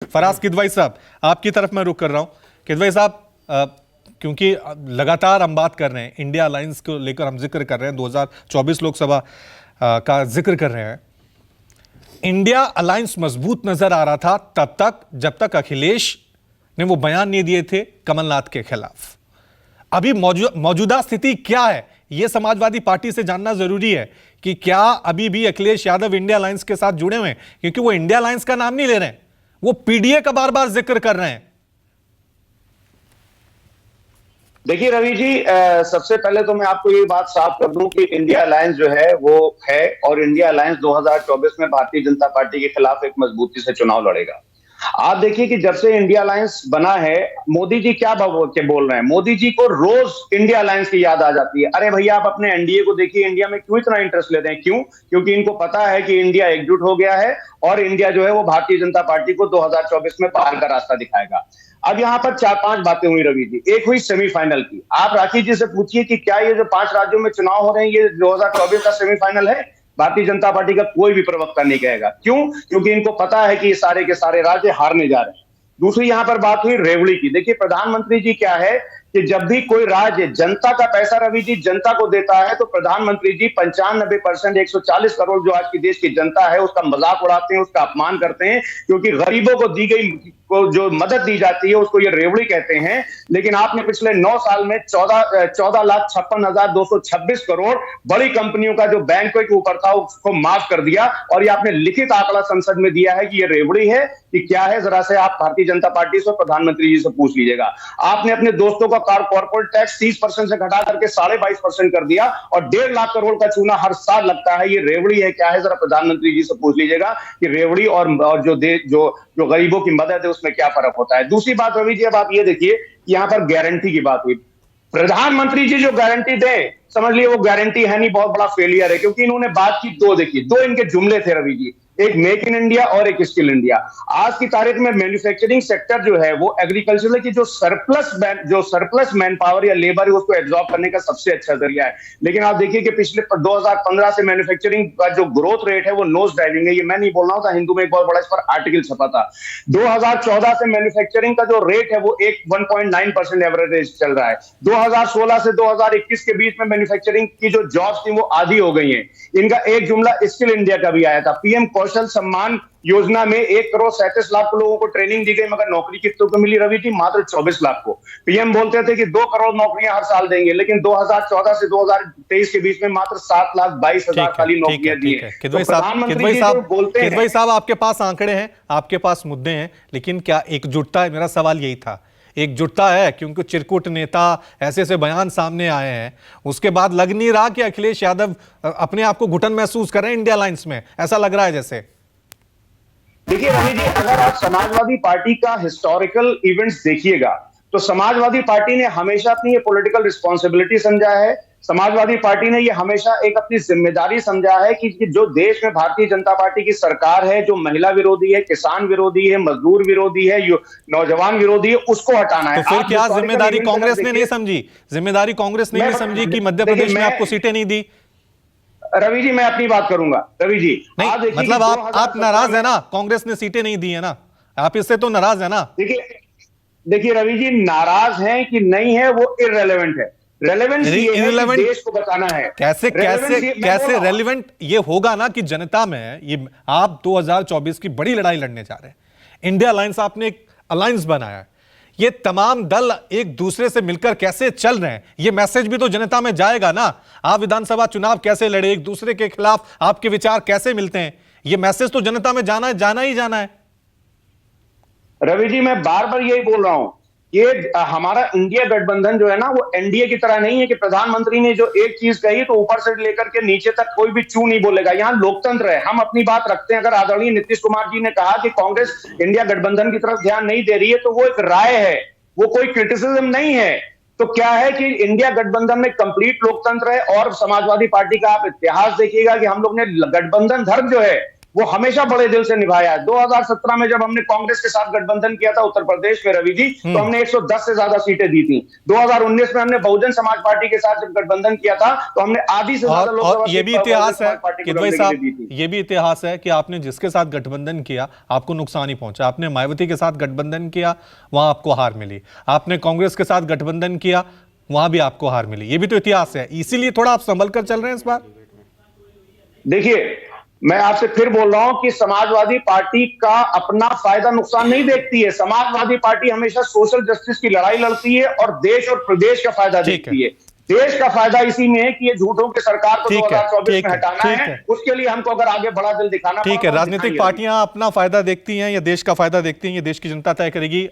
फराज किदवई साहब, आपकी तरफ मैं रुक कर रहा हूं। किदवई साहब, क्योंकि लगातार हम बात कर रहे हैं इंडिया अलायंस को लेकर, हम जिक्र कर रहे हैं 2024 लोकसभा का जिक्र कर रहे हैं। इंडिया अलायंस मजबूत नजर आ रहा था तब तक जब तक अखिलेश ने वो बयान नहीं दिए थे कमलनाथ के खिलाफ। अभी मौजूदा स्थिति क्या है, यह समाजवादी पार्टी से जानना जरूरी है कि क्या अभी भी अखिलेश यादव इंडिया अलायंस के साथ जुड़े हुए हैं, क्योंकि वो इंडिया अलायंस का नाम नहीं ले रहे हैं, वो पीडीए का बार बार जिक्र कर रहे हैं। देखिए रवि जी, सबसे पहले तो मैं आपको ये बात साफ कर दूं कि इंडिया अलायंस जो है वो है, और इंडिया अलायंस 2024 में भारतीय जनता पार्टी के खिलाफ एक मजबूती से चुनाव लड़ेगा। आप देखिए कि जब से इंडिया अलायंस बना है, मोदी जी क्या बोल रहे हैं। मोदी जी को रोज इंडिया अलायंस की याद आ जाती है। अरे भैया, आप अपने एनडीए को देखिए, इंडिया में क्यों इतना इंटरेस्ट लेते हैं? क्यों? क्योंकि इनको पता है कि इंडिया एकजुट हो गया है और इंडिया जो है वो भारतीय जनता पार्टी को 2024 में बाहर का रास्ता दिखाएगा। अब यहाँ पर 4-5 बातें हुई रवि जी। एक हुई सेमीफाइनल की। आप राखी जी से पूछिए कि क्या ये जो 5 राज्यों में चुनाव हो रहे हैं, ये 2024 का सेमीफाइनल है? भारतीय जनता पार्टी का कोई भी प्रवक्ता नहीं कहेगा। क्यों? क्योंकि इनको पता है कि ये सारे के सारे राज्य हारने जा रहे हैं। दूसरी यहां पर बात हुई रेवड़ी की। देखिए, प्रधानमंत्री जी क्या है कि जब भी कोई राज्य जनता का पैसा रवि जी जनता को देता है, तो प्रधानमंत्री जी 95% 140 करोड़ जो आज की देश की जनता है उसका मजाक उड़ाते हैं, उसका अपमान करते हैं, क्योंकि गरीबों को दी गई को जो मदद दी जाती है उसको ये रेवड़ी कहते हैं। लेकिन आपने पिछले 9 साल में 14,56,226 करोड़ बड़ी कंपनियों का जो बैंकों के ऊपर था उसको माफ कर दिया, और ये आपने लिखित आंकड़ा संसद में दिया है कि ये रेवड़ी है कि क्या है। जरा से आप भारतीय जनता पार्टी से, प्रधानमंत्री जी से पूछ लीजिएगा। आपने अपने दोस्तों का कॉर्पोरेट टैक्स 30% से घटा करके 22.5% कर दिया, और 1.5 लाख करोड़ का चूना हर साल लगता है। ये रेवड़ी है क्या है? जरा प्रधानमंत्री जी से पूछ लीजिएगा कि रेवड़ी और जो गरीबों की मदद है उसमें क्या फर्क होता है। दूसरी बात रवि जी, अब आप ये देखिए कि यहां पर गारंटी की बात हुई। प्रधानमंत्री जी जो गारंटी दे, समझ लिए वो गारंटी है नहीं, बहुत बड़ा फेलियर है। क्योंकि इन्होंने बात की दो, देखिए दो इनके जुमले थे रवि जी, एक मेक इन इंडिया और एक स्किल इंडिया। आज की तारीख में मैन्युफैक्चरिंग सेक्टर जो है वो एग्रीकल्चर की जो सरप्लस मैन पावर या लेबर है उसको एब्जॉर्ब करने का सबसे अच्छा जरिया है। लेकिन आप देखिए कि पिछले 2015 से मैन्युफैक्चरिंग का जो ग्रोथ रेट है वो नोज डाइविंग है। ये मैं नहीं बोल रहा हूं था, हिंदू में एक बहुत बड़ा इस पर आर्टिकल छपा था। 2014 से मैन्युफैक्चरिंग का जो रेट है वो 1.9% एवरेज चल रहा है। 2016 से 2021 के बीच में मैन्युफैक्चरिंग की जो जॉब्स थी वो आधी हो गई हैं। इनका एक जुमला स्किल इंडिया का भी आया था। पीएम कौशल सम्मान योजना में 1,37,00,000 लोगों को ट्रेनिंग दी गई, मगर नौकरी कितनों को मिली रवि जी? मात्र 24 लाख को। पीएम बोलते थे कि 2 करोड़ नौकरियां हर साल देंगे, लेकिन 2014 से 2023 के बीच में मात्र 7,22,000 खाली नौकरियां दी है। किदवई साहब, आपके पास आंकड़े हैं, आपके पास मुद्दे हैं, लेकिन क्या एकजुटता है? मेरा सवाल यही था, एकजुटता है? क्योंकि चिरकुट नेता ऐसे ऐसे बयान सामने आए हैं, उसके बाद लग नहीं रहा कि अखिलेश यादव अपने आप को घुटन महसूस कर रहे हैं इंडिया अलायंस में, ऐसा लग रहा है जैसे। देखिए रवि जी, अगर आप समाजवादी पार्टी का हिस्टोरिकल इवेंट्स देखिएगा तो समाजवादी पार्टी ने हमेशा अपनी ये पॉलिटिकल रिस्पॉन्सिबिलिटी समझा है। समाजवादी पार्टी ने ये हमेशा एक अपनी जिम्मेदारी समझा है कि जो देश में भारतीय जनता पार्टी की सरकार है, जो महिला विरोधी है, किसान विरोधी है, मजदूर विरोधी है, नौजवान विरोधी है, उसको हटाना है। तो फिर क्या जिम्मेदारी कांग्रेस ने नहीं समझी? जिम्मेदारी कांग्रेस ने नहीं समझी कि मध्य प्रदेश में आपको सीटें नहीं दी? रवि जी मैं अपनी बात करूंगा। रवि जी नहीं, मतलब आप नाराज है ना, कांग्रेस ने सीटें नहीं दी है ना, आप इससे तो नाराज है ना? देखिए रवि जी, नाराज हैं कि नहीं है वो इररिलेवेंट है। रेलेवेंस ये है कि देश को बताना है। कैसे रेलेवेंट ये होगा ना कि जनता में ये आप 2024 की बड़ी लड़ाई लड़ने जा रहे हैं। इंडिया अलायंस, आपने एक अलायंस बनाया है, ये तमाम दल एक दूसरे से मिलकर कैसे चल रहे हैं, ये मैसेज भी तो जनता में जाएगा ना। आप विधानसभा चुनाव कैसे लड़े, एक दूसरे के खिलाफ आपके विचार कैसे मिलते हैं, ये मैसेज तो जनता में जाना ही जाना है। रवि जी मैं बार बार यही बोल रहा हूं, ये हमारा इंडिया गठबंधन जो है ना वो एनडीए की तरह नहीं है कि प्रधानमंत्री ने जो एक चीज कही तो ऊपर से लेकर के नीचे तक कोई भी चू नहीं बोलेगा। यहाँ लोकतंत्र है, हम अपनी बात रखते हैं। अगर आदरणीय नीतीश कुमार जी ने कहा कि कांग्रेस इंडिया गठबंधन की तरफ ध्यान नहीं दे रही है तो वो एक राय है, वो कोई क्रिटिसिज्म नहीं है। तो क्या है कि इंडिया गठबंधन में कंप्लीट लोकतंत्र है। और समाजवादी पार्टी का आप इतिहास देखिएगा कि हम लोग ने गठबंधन धर्म जो है वो हमेशा बड़े दिल से निभाया है। 2017 में जब हमने कांग्रेस के साथ गठबंधन किया था उत्तर प्रदेश में रवि जी, तो हमने 110 से ज्यादा सीटें दी थी। 2019 में हमने बहुजन समाज पार्टी के साथ जब गठबंधन किया था तो हमने आधी से ज्यादा लोकसभा और ये भी सीट इतिहास है बहुजन समाज पार्टी को किदवई लड़ने के साहब, लिए दी थी। ये भी इतिहास है कि आपने जिसके साथ गठबंधन किया आपको नुकसान ही पहुंचा। आपने मायावती के साथ गठबंधन किया, वहां आपको हार मिली। आपने कांग्रेस के साथ गठबंधन किया, वहां भी आपको हार मिली। ये भी तो इतिहास है, इसीलिए थोड़ा आप संभल कर चल रहे हैं इस बार। देखिए, मैं आपसे फिर बोल रहा हूं कि समाजवादी पार्टी का अपना फायदा नुकसान नहीं देखती है। समाजवादी पार्टी हमेशा सोशल जस्टिस की लड़ाई लड़ती है और देश और प्रदेश का फायदा देखती है। देश का फायदा इसी में है कि ये झूठों की सरकार को 2024 में हटाना है। उसके लिए हमको अगर आगे बड़ा दिल दिखाना ठीक है, राजनीतिक पार्टियां अपना फायदा देखती हैं या देश का फायदा देखती हैं, ये देश की जनता तय करेगी।